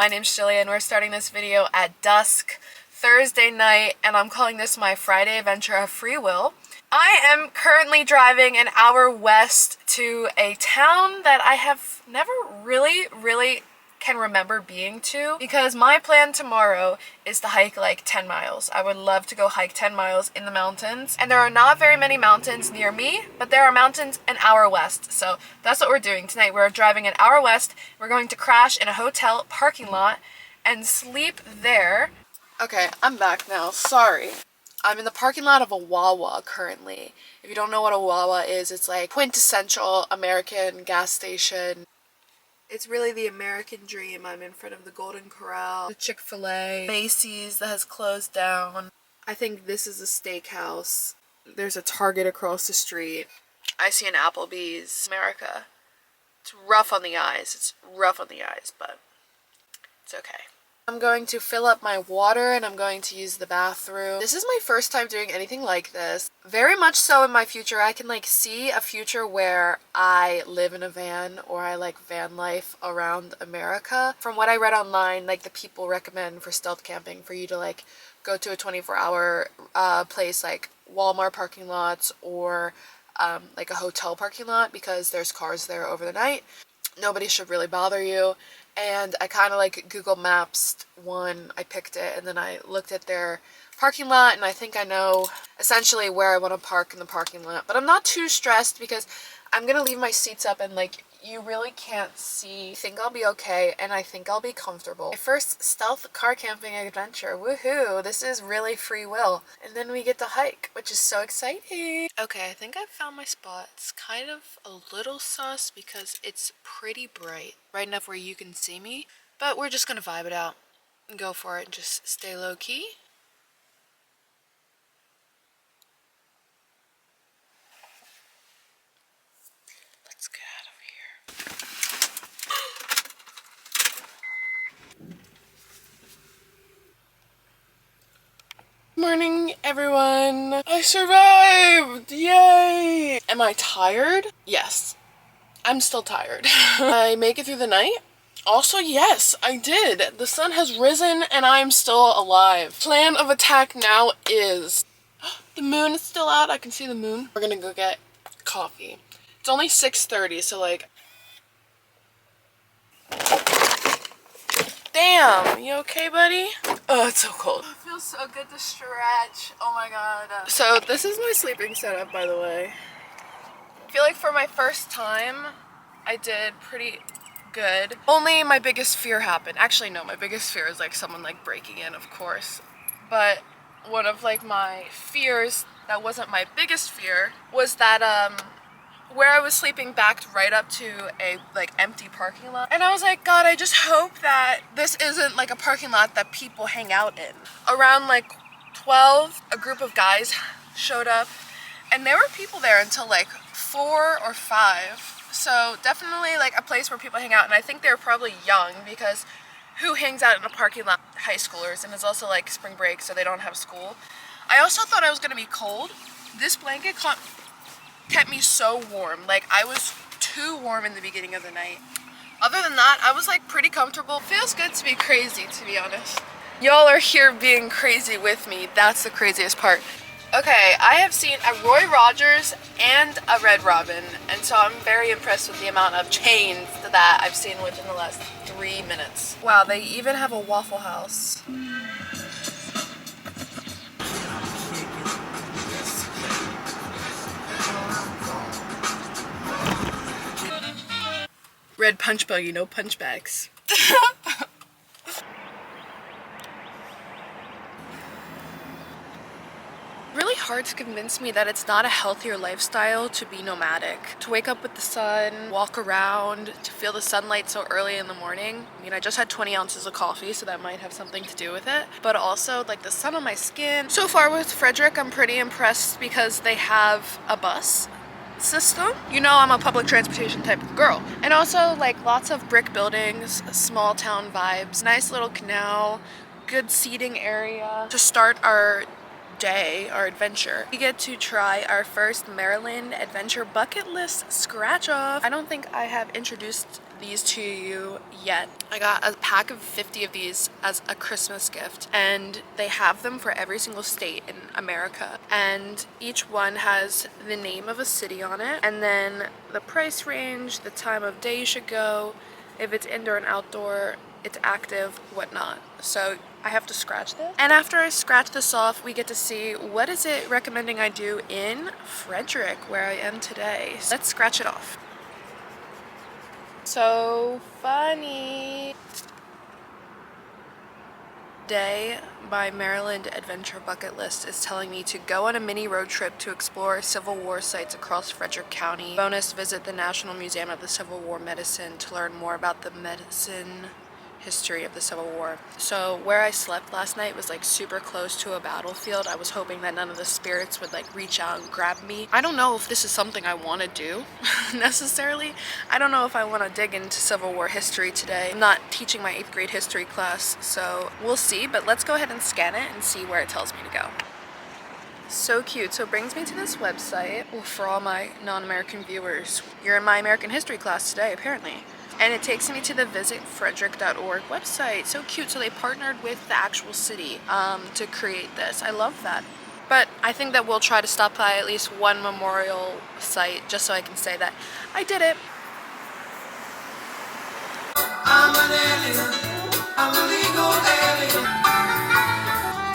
My name's Jilly and we're starting this video at dusk Thursday night, and I'm calling this my Friday adventure of free will. I am currently driving an hour west to a town that I have never really can remember being to, because my plan tomorrow is to hike like 10 miles. I would love to go hike 10 miles in the mountains, and there are not very many mountains near me, but there are mountains an hour west. So that's what we're doing tonight. We're driving an hour west. We're going to crash in a hotel parking lot and sleep there. Okay, I'm back now. Sorry. I'm in the parking lot of a Wawa currently. If you don't know what a Wawa is, it's like quintessential American gas station. It's really the American dream. I'm in front of the Golden Corral, the Chick-fil-A, Macy's that has closed down. I think this is a steakhouse. There's a Target across the street. I see an Applebee's. America. It's rough on the eyes. It's rough on the eyes, but it's okay. I'm going to fill up my water and I'm going to use the bathroom. This is my first time doing anything like this. Very much so in my future, I can like see a future where I live in a van, or I like van life around America. From what I read online, like the people recommend for stealth camping for you to like go to a 24-hour place like Walmart parking lots, or like a hotel parking lot, because there's cars there over the night. Nobody should really bother you. And I kind of like Google Maps one. I picked it and then I looked at their parking lot, and I think I know essentially where I want to park in the parking lot. But I'm not too stressed because I'm gonna leave my seats up and like you really can't see. I think I'll be okay, and I think I'll be comfortable. My first stealth car camping adventure. Woohoo! This is really free will. And then we get to hike, which is so exciting. Okay, I think I've found my spot. It's kind of a little sus because it's pretty bright. Bright enough where you can see me. But we're just gonna vibe it out and go for it and just stay low key. Let's get out of here. Morning, everyone. I survived! Yay! Am I tired? Yes. I'm still tired. I make it through the night? Also, yes, I did. The sun has risen and I'm still alive. Plan of attack now is... The moon is still out. I can see the moon. We're gonna go get coffee. It's only 6:30, so like... Damn, you okay, buddy? Oh, it's so cold. It feels so good to stretch. Oh my god. So this is my sleeping setup, by the way. I feel like for my first time, I did pretty good. Only my biggest fear happened. Actually, no, my biggest fear is like someone like breaking in, of course. But one of like my fears that wasn't my biggest fear was that where I was sleeping backed right up to a like empty parking lot. And I was like, God, I just hope that this isn't like a parking lot that people hang out in. Around like 12, a group of guys showed up, and there were people there until like 4 or 5. So definitely like a place where people hang out, and I think they're probably young, because who hangs out in a parking lot? High schoolers, and it's also like spring break, so they don't have school. I also thought I was gonna be cold. This blanket kept me so warm. Like I was too warm in the beginning of the night. Other than that, I was like pretty comfortable. Feels good to be crazy, to be honest. Y'all are here being crazy with me. That's the craziest part. Okay, I have seen a Roy Rogers and a Red Robin, and so I'm very impressed with the amount of chains that I've seen within the last 3 minutes. Wow, they even have a Waffle House. Red punch buggy, no punch bags. Really hard to convince me that it's not a healthier lifestyle to be nomadic. To wake up with the sun, walk around, to feel the sunlight so early in the morning. I mean, I just had 20 ounces of coffee, so that might have something to do with it. But also, like, the sun on my skin. So far with Frederick, I'm pretty impressed because they have a bus system. You know, I'm a public transportation type of girl. And also, like, lots of brick buildings, small town vibes, nice little canal, good seating area. To start our day, our adventure, we get to try our first Maryland adventure bucket list scratch off. I don't think I have introduced these to you yet. I got a pack of 50 of these as a Christmas gift, and they have them for every single state in America, and each one has the name of a city on it, and then the price range, the time of day you should go, if it's indoor and outdoor, it's active, whatnot. So I have to scratch this. And after I scratch this off, we get to see what is it recommending I do in Frederick, where I am today. So let's scratch it off. So funny. Today, my Maryland adventure bucket list is telling me to go on a mini road trip to explore Civil War sites across Frederick County. Bonus, visit the National Museum of the Civil War Medicine to learn more about the medicine history of the Civil War. So where I slept last night was like super close to a battlefield. I was hoping that none of the spirits would like reach out and grab me. I don't know if this is something I want to do necessarily. I don't know if I want to dig into Civil War history today. I'm not teaching my 8th grade history class, so we'll see, but let's go ahead and scan it and see where it tells me to go. So cute. So it brings me to this website. Well, for all my non-American viewers, you're in my American history class today, apparently. And it takes me to the visitfrederick.org website. So cute. So they partnered with the actual city to create this. I love that. But I think that we'll try to stop by at least one memorial site just so I can say that I did it. I'm an alien. I'm a legal alien.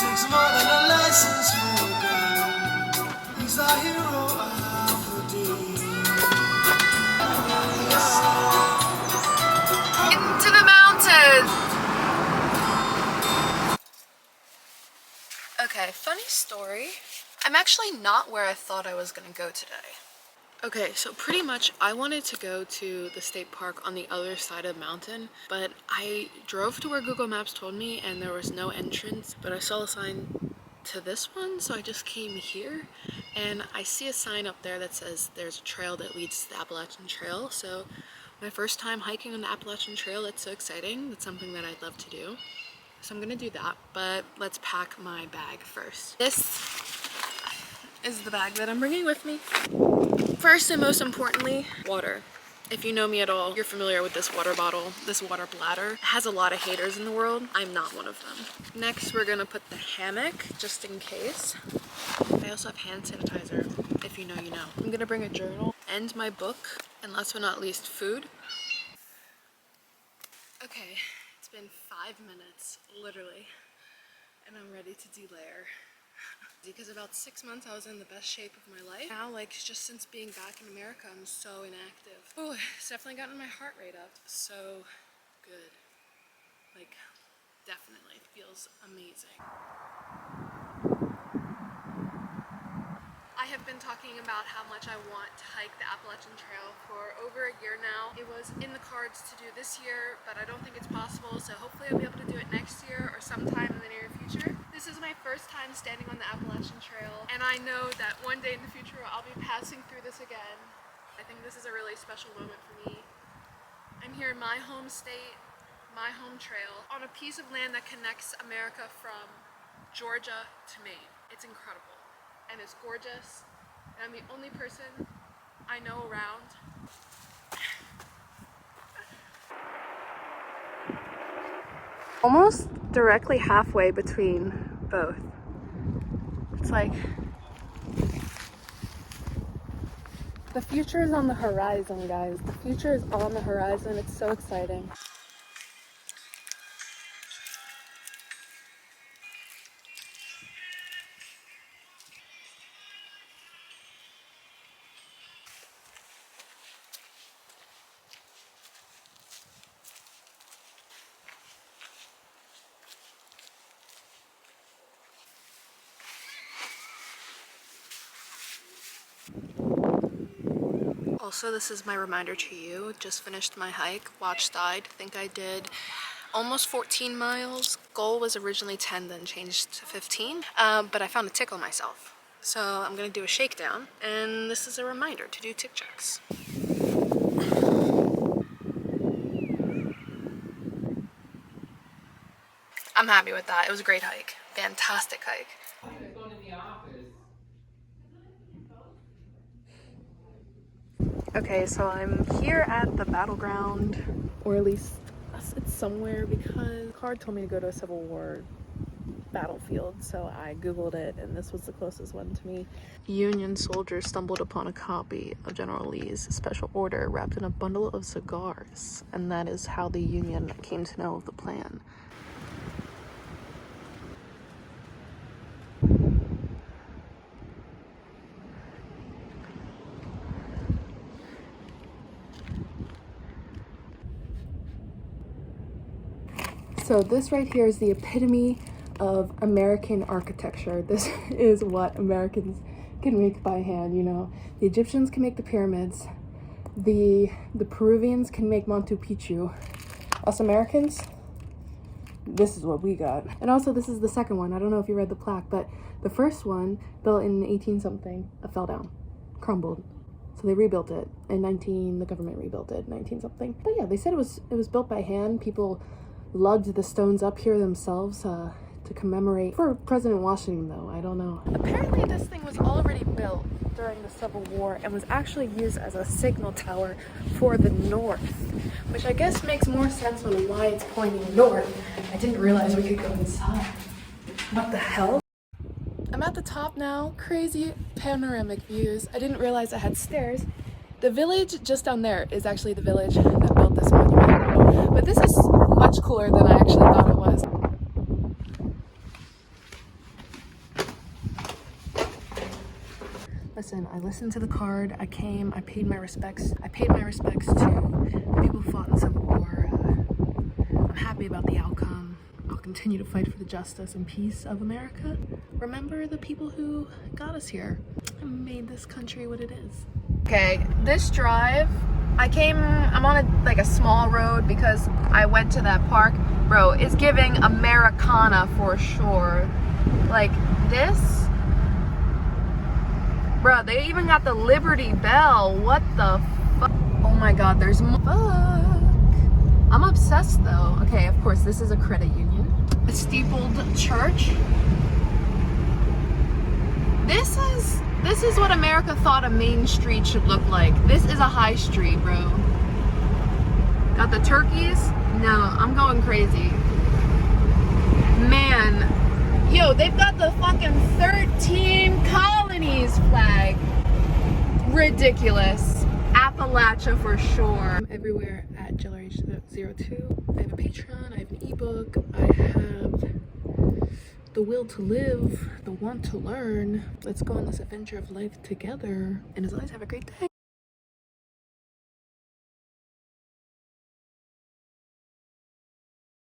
Takes more than a license for a gun. He's the hero of the day. Into the mountains! Okay, funny story. I'm actually not where I thought I was gonna go today. Okay, so pretty much I wanted to go to the state park on the other side of the mountain, but I drove to where Google Maps told me and there was no entrance, but I saw a sign to this one, so I just came here and I see a sign up there that says there's a trail that leads to the Appalachian Trail. So my first time hiking on the Appalachian Trail, it's so exciting. It's something that I'd love to do. So I'm gonna do that, but let's pack my bag first. This is the bag that I'm bringing with me. First and most importantly, water. If you know me at all, you're familiar with this water bottle, this water bladder. It has a lot of haters in the world. I'm not one of them. Next, we're gonna put the hammock, just in case. I also have hand sanitizer. If you know, you know. I'm gonna bring a journal and my book, and last but not least, food. Okay, it's been 5 minutes, literally, and I'm ready to delayer. Because about 6 months I was in the best shape of my life. Now, like, just since being back in America, I'm so inactive. Ooh, it's definitely gotten my heart rate up. So good. Like, definitely feels amazing. I have been talking about how much I want to hike the Appalachian Trail for over a year now. It was in the cards to do this year, but I don't think it's possible, so hopefully I'll be able to do it next year or sometime in the near future. This is my first time standing on the Appalachian Trail, and I know that one day in the future I'll be passing through this again. I think this is a really special moment for me. I'm here in my home state, my home trail, on a piece of land that connects America from Georgia to Maine. It's incredible. And it's gorgeous, and I'm the only person I know around. Almost directly halfway between both. It's like the future is on the horizon, guys. The future is on the horizon. It's so exciting. Also, this is my reminder to you. Just finished my hike, watch died. I think I did almost 14 miles. Goal was originally 10, then changed to 15. But I found a tick on myself. So I'm gonna do a shakedown, and this is a reminder to do tick checks. I'm happy with that. It was a great hike. Fantastic hike. Okay, so I'm here at the battleground, or at least it's somewhere, because the card told me to go to a Civil War battlefield, so I googled it and this was the closest one to me. Union soldiers stumbled upon a copy of General Lee's special order wrapped in a bundle of cigars, and that is how the Union came to know of the plan. So this right here is the epitome of American architecture. This is what Americans can make by hand, you know. The Egyptians can make the pyramids. The Peruvians can make Machu Picchu. Us Americans, this is what we got. And also this is the second one. I don't know if you read the plaque, but the first one, built in 18-something, fell down, crumbled. So they rebuilt it in the government rebuilt it in 19-something. But yeah, they said it was built by hand. People lugged the stones up here themselves to commemorate. For President Washington though, I don't know. Apparently this thing was already built during the Civil War and was actually used as a signal tower for the North, which I guess makes more sense on why it's pointing north. I didn't realize we could go inside. What the hell? I'm at the top now. Crazy panoramic views. I didn't realize I had stairs. The village just down there is actually the village that built this monument. But this is much cooler than I actually thought it was. Listen, I listened to the card. I came, I paid my respects. I paid my respects to the people who fought in the Civil War. I'm happy about the outcome. I'll continue to fight for the justice and peace of America. Remember the people who got us here and made this country what it is. Okay, this drive, I'm on a small road because I went to that park. Bro, it's giving Americana for sure. Like this, bro, they even got the Liberty Bell. What the fuck? Oh my god, there's more. Fuck. I'm obsessed though. Okay, of course, this is a credit union. A steepled church. This is what America thought a main street should look like. This is a high street, bro. Got the turkeys? No, I'm going crazy. Man, yo, they've got the fucking 13 colonies flag. Ridiculous. Appalachia for sure. I'm everywhere at GILLYS02. I have a Patreon, I have an ebook, I have the will to live, the want to learn. Let's go on this adventure of life together. And as always, have a great day.